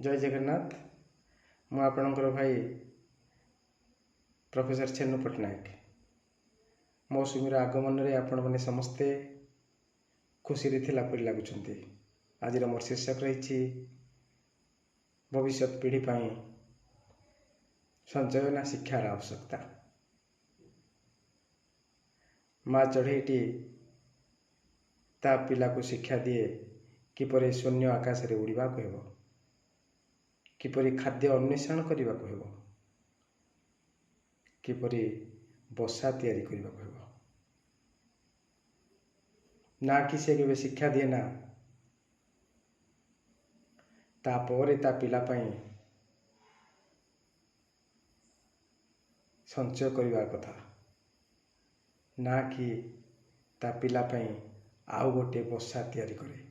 जय जगन्नाथ। मु आपणकर भाई प्रोफेसर छेन्नु पट्टनायक। मौसुमीर आगमन रे आपण माने समस्ते खुशी थिला परि लागुछंती। आज मोर शीर्षक रही भविष्य पीढ़ी पाई संचयना शिक्षार आवश्यकता। माँ चढ़ईटी ता पिला को शिक्षा दिए किपरि शून्य आकाश रे उड़ीबा को हेबो, किपरि खाद्य अन्वेषण करने को हेबो, किपरि बसा तैयारी करने को हेबो। ना कि से केबे शिक्षा दिए ना तापरे ता पिला पाई संचय करने कथा, ना कि ता पिला पाई आउ गोटे बसा तैयारी करे।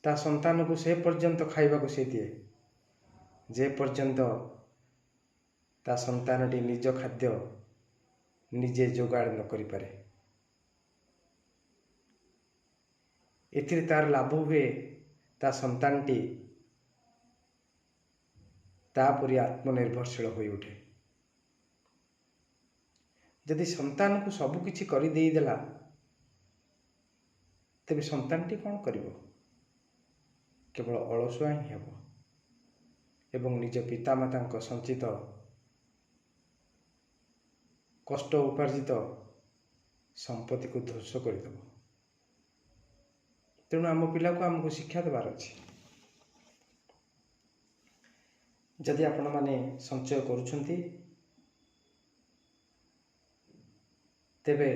ता संतान को से पर्यंत खाइबा को से दिए जे पर्यंत ता संतानटी निज खाद्य निजे जोगाड़ न करि पारे। एथिरे तार लाभ हुए ता संतानटी तापरि आत्मनिर्भरशील होई उठे। यदि संतान को सबु किछि करि देई देला तेबे संतानटी कौन करिवो? केवल अलसुआ ही हेबो एवं निज पितामाता संचित कष्ट उपार्जित संपत्ति को ध्वंस करदेव। तेणु आम पिला को आमको शिक्षा देवार अच्छी। जदि आपण माने संचय करुछंती तेबे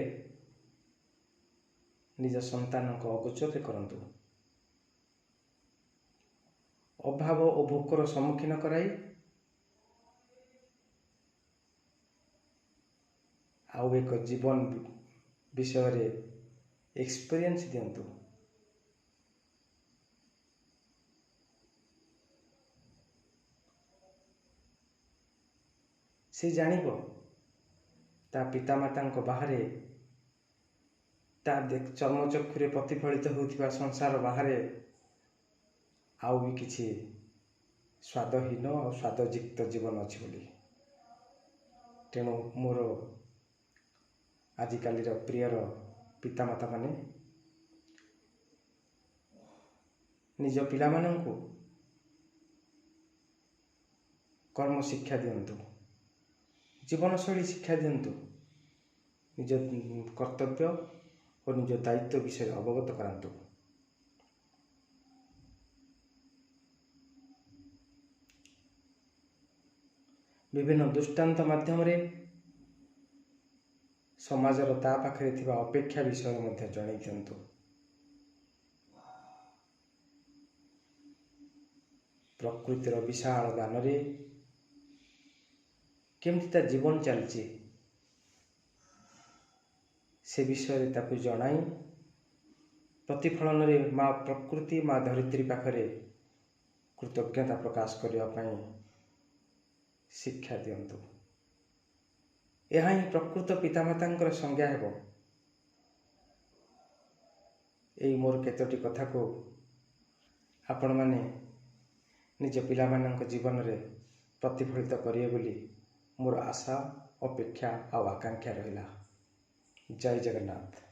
निज संतान को अगोचर करंतु। अभाव और भोकर सम्मुखीन कराई आउ एक जीवन विषय रे एक्सपीरियंस दियंतु। से जानिबो ता पितामाता बाहर ता चर्मचक्षुरे प्रतिफलित होता संसार बाहर आउ भी किछि स्वादहीन और स्वादयुक्त जीवन अच्छी बोली। तेणु मोर आजिकालीर प्रियर पितामाता माने निज पिला मानंकु कर्म शिक्षा दियंतु, जीवनशैली शिक्षा दियंतु, निज कर्तव्य और निज दायित्व विषय अवगत करांतु। विभिन्न दृष्टांत माध्यम रे समाजर ता पाखरे थिबा अपेक्षा विषय मध्य जणाई दियंतु। प्रकृतिर विशाल दान रे केमती ता जीवन चलची से विषय ताकु जणाई प्रतिफलन रे माँ प्रकृति माँ धरित्री पाखरे कृतज्ञता प्रकाश करने पाई शिक्षा दियंतु। यह ही प्रकृत पितामाता संज्ञा हेबो। एई मोर केतोटी कथा को आपण माने निज पिला मानक जीवन रे प्रतिफलित करिए बोली मोर आशा अपेक्षा और आकांक्षा रहिला। जय जगन्नाथ।